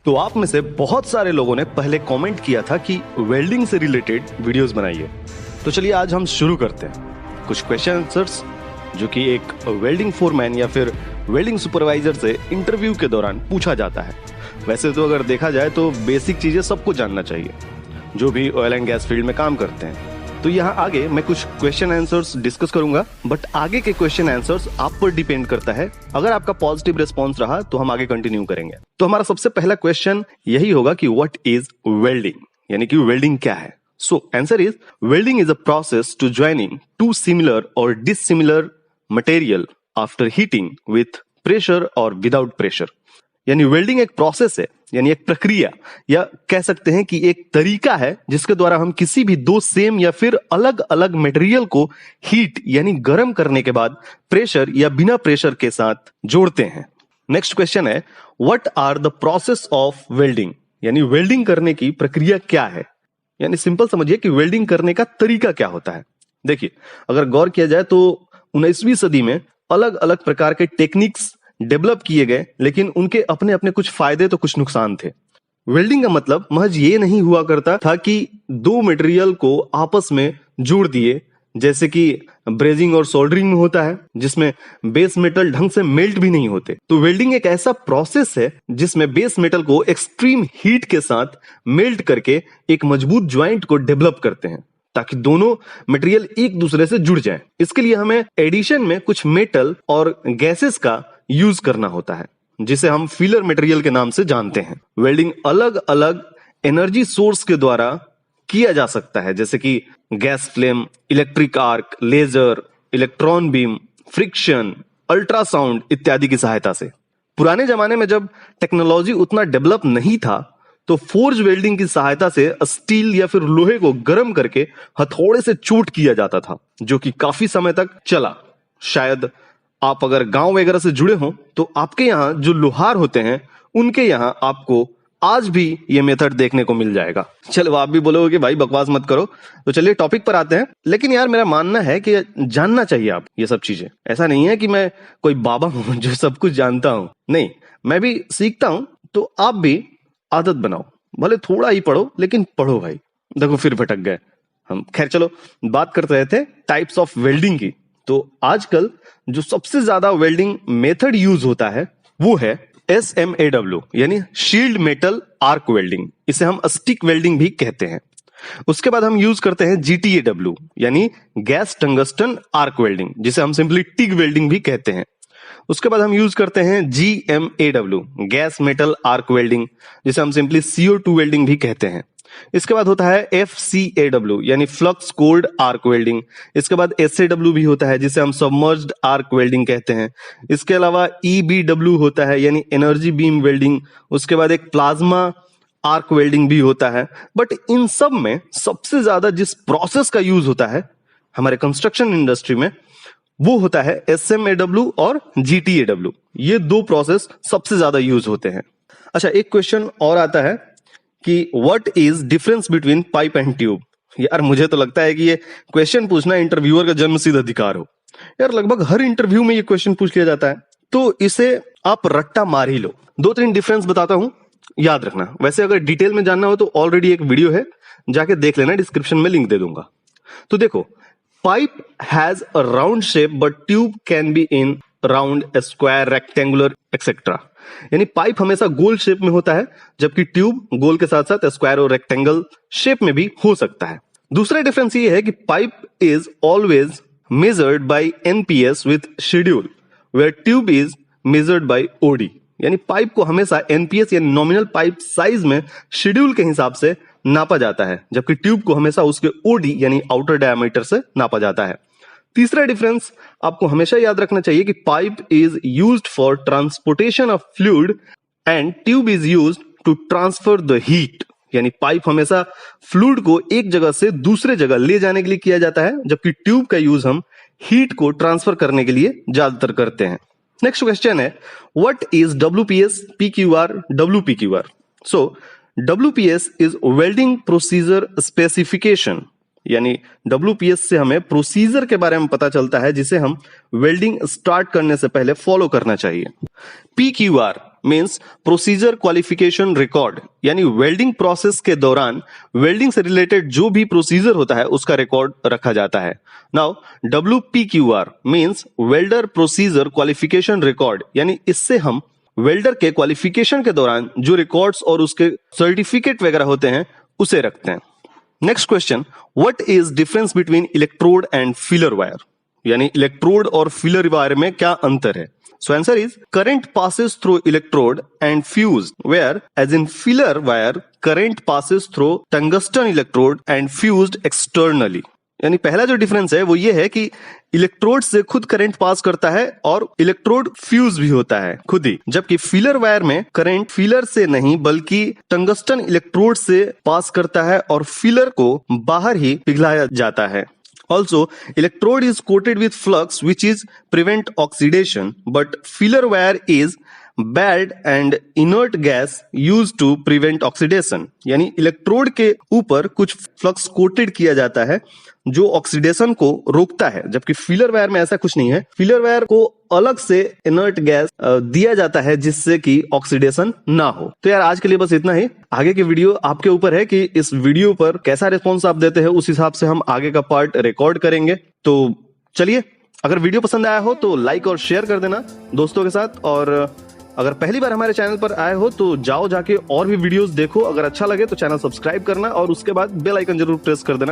तो आप में से बहुत सारे लोगों ने पहले कमेंट किया था कि वेल्डिंग से रिलेटेड वीडियोस बनाइए। तो चलिए आज हम शुरू करते हैं। कुछ क्वेश्चन आंसर्स जो कि एक वेल्डिंग फोरमैन या फिर वेल्डिंग सुपरवाइजर से इंटरव्यू के दौरान पूछा जाता है। वैसे तो अगर देखा जाए तो बेसिक चीजें सबको जानना चाहिए जो भी ऑयल एंड गैस फील्ड में काम करते हैं। तो यहाँ आगे मैं कुछ क्वेश्चन आंसर्स डिस्कस करूंगा, बट आगे के क्वेश्चन आंसर्स आप पर डिपेंड करता है। अगर आपका पॉजिटिव रिस्पॉन्स रहा तो हम आगे कंटिन्यू करेंगे। तो हमारा सबसे पहला क्वेश्चन यही होगा कि व्हाट इज वेल्डिंग, यानी कि वेल्डिंग क्या है। So answer is welding is a process to joining two similar और dissimilar material after heating with pressure और विदाउट प्रेशर। यानी वेल्डिंग एक प्रोसेस है, यानी एक प्रक्रिया, या कह सकते हैं कि एक तरीका है जिसके द्वारा हम किसी भी दो सेम या फिर अलग अलग मटेरियल को हीट यानी गर्म करने के बाद प्रेशर या बिना प्रेशर के साथ जोड़ते हैं। नेक्स्ट क्वेश्चन है what are the process of welding, यानी वेल्डिंग करने की प्रक्रिया क्या है। यानी सिंपल समझिए कि वेल्डिंग करने का तरीका क्या होता है। देखिए, अगर गौर किया जाए तो 19वीं सदी में अलग अलग प्रकार के टेक्निक्स डेवलप किए गए, लेकिन उनके अपने अपने कुछ फायदे तो कुछ नुकसान थे। वेल्डिंग का मतलब महज ये नहीं हुआ करता था कि दो मटेरियल को आपस में जोड़ दिए, जैसे कि ब्रेजिंग और सोल्डरिंग में होता है, जिसमें बेस मेटल ढंग से मेल्ट भी नहीं होते। तो वेल्डिंग एक ऐसा प्रोसेस है जिसमें बेस मेटल को एक्सट्रीम हीट के साथ मेल्ट करके एक मजबूत ज्वाइंट को डेवलप करते हैं ताकि दोनों मटेरियल एक दूसरे से जुड़ जाएं। इसके लिए हमें एडिशन में कुछ मेटल और गैसेस का यूज करना होता है, जिसे हम फिलर मटेरियल के नाम से जानते हैं। वेल्डिंग अलग अलग एनर्जी सोर्स के द्वारा किया जा सकता है, जैसे कि gas flame, electric arc, laser, electron beam, friction, ultrasound इत्यादि की सहायता से। पुराने जमाने में जब टेक्नोलॉजी उतना डेवलप नहीं था तो फोर्ज वेल्डिंग की सहायता से स्टील या फिर लोहे को गर्म करके हथौड़े से चोट किया जाता था, जो कि काफी समय तक चला। शायद आप अगर गांव वगैरह से जुड़े हो तो आपके यहाँ जो लोहार होते हैं उनके यहाँ आपको आज भी ये मेथड देखने को मिल जाएगा। चलो, आप भी बोलोगे कि भाई बकवास मत करो, तो चलिए टॉपिक पर आते हैं। लेकिन यार मेरा मानना है कि जानना चाहिए आप ये सब चीजें। ऐसा नहीं है कि मैं कोई बाबा हूं जो सब कुछ जानता हूं, नहीं, मैं भी सीखता हूं। तो आप भी आदत बनाओ, भले थोड़ा ही पढ़ो लेकिन पढ़ो भाई। देखो फिर भटक गए हम। खैर चलो, बात करते रहे थे टाइप्स ऑफ वेल्डिंग की। तो आजकल जो सबसे ज्यादा वेल्डिंग मेथड यूज होता है वो है SMAW, यानी शील्ड मेटल आर्क वेल्डिंग। इसे हम स्टिक वेल्डिंग भी कहते हैं। उसके बाद हम यूज करते हैं GTAW, यानी गैस टंगस्टन आर्क वेल्डिंग, जिसे हम सिंपली टिग वेल्डिंग भी कहते हैं। उसके बाद हम यूज करते हैं GMAW, gas metal arc welding, जिसे हम सिंपली CO2 वेल्डिंग भी कहते हैं। इसके बाद होता है FCAW, यानी फ्लक्स कोल्ड आर्क वेल्डिंग। इसके बाद SAW भी होता है, जिसे हम सबमर्ज्ड आर्क वेल्डिंग कहते हैं। इसके अलावा EBW होता है, यानी एनर्जी बीम वेल्डिंग। उसके बाद एक प्लाज्मा आर्क वेल्डिंग भी होता है। बट इन सब में सबसे ज्यादा जिस प्रोसेस का यूज होता है हमारे कंस्ट्रक्शन इंडस्ट्री में, वो होता है SMAW और GTAW। ये दो प्रोसेस सबसे ज्यादा यूज होते हैं। अच्छा, एक क्वेश्चन और आता है कि what is difference between pipe and tube. यार मुझे तो लगता है कि ये क्वेश्चन पूछना इंटरव्यूअर का जन्मसिद्ध अधिकार हो। यार लगभग हर इंटरव्यू में ये क्वेश्चन पूछ लिया जाता है, तो इसे आप रट्टा मार ही लो। 2-3 डिफरेंस बताता हूं, याद रखना। वैसे अगर डिटेल में जानना हो तो ऑलरेडी एक वीडियो है, जाके देख लेना, डिस्क्रिप्शन में लिंक दे दूंगा। तो देखो, pipe has a round shape but tube can be in round, square, rectangular etcetera. यानी पाइप हमेशा गोल शेप में होता है, जबकि ट्यूब गोल के साथ साथ स्क्वायर और रेक्टेंगल शेप में भी हो सकता है। दूसरा डिफरेंस ये है कि pipe is always measured by NPS with schedule, where tube is measured by OD। यानी पाइप को हमेशा NPS यानी नॉमिनल पाइप साइज में शेड्यूल के हिसाब से नापा जाता है, जबकि ट्यूब को हमेशा उसके OD यानी आउटर डायमीटर से नापा जाता है। तीसरा डिफरेंस आपको हमेशा याद रखना चाहिए कि pipe is used for transportation of fluid and tube is used to transfer the heat. यानी पाइप हमेशा फ्लूइड को एक जगह से दूसरे जगह ले जाने के लिए किया जाता है, जबकि ट्यूब का यूज हम हीट को ट्रांसफर करने के लिए ज्यादातर करते हैं। नेक्स्ट क्वेश्चन है what is WPS, PQR, WPQR। So WPS is welding procedure specification यानी WPS से हमें प्रोसीजर के बारे में पता चलता है जिसे हम वेल्डिंग स्टार्ट करने से पहले फॉलो करना चाहिए। PQR means procedure qualification record, यानी वेल्डिंग प्रोसेस के दौरान वेल्डिंग से रिलेटेड जो भी प्रोसीजर होता है उसका रिकॉर्ड रखा जाता है। Now WPQR means welder procedure qualification record, यानी इससे हम वेल्डर के क्वालिफिकेशन के दौरान जो रिकॉर्ड्स और उसके सर्टिफिकेट वगैरह होते हैं उसे रखते हैं। Next question, what is difference between electrode and feeler wire, यानी इलेक्ट्रोड और फीलर वायर में क्या अंतर है? So answer is current passes through electrode and fuse, where as in filler wire current passes through tungsten electrode and fused externally। यानी पहला जो difference है वो ये है कि इलेक्ट्रोड से खुद करंट पास करता है और इलेक्ट्रोड फ्यूज भी होता है खुद ही, जबकि फीलर वायर में करंट फीलर से नहीं बल्कि टंगस्टन इलेक्ट्रोड से पास करता है और फीलर को बाहर ही पिघलाया जाता है। Also, electrode is coated with flux which is prevent oxidation, but filler wire is bad and inert gas used to prevent oxidation। यानी इलेक्ट्रोड के ऊपर कुछ फ्लक्स कोटेड किया जाता है जो ऑक्सीडेशन को रोकता है, जबकि फीलर वायर में ऐसा कुछ नहीं है। फीलर वायर को अलग से इनर्ट गैस दिया जाता है जिससे कि ऑक्सीडेशन ना हो। तो यार आज के लिए बस इतना ही। आगे की वीडियो आपके ऊपर है कि इस वीडियो पर कैसा रिस्पॉन्स आप देते हैं, उस हिसाब से हम आगे का पार्ट रिकॉर्ड करेंगे। तो चलिए, अगर वीडियो पसंद आया हो तो लाइक और शेयर कर देना दोस्तों के साथ, और अगर पहली बार हमारे चैनल पर आए हो तो जाओ जाके और भी वीडियोस देखो। अगर अच्छा लगे तो चैनल सब्सक्राइब करना और उसके बाद बेल आइकन जरूर प्रेस कर देना।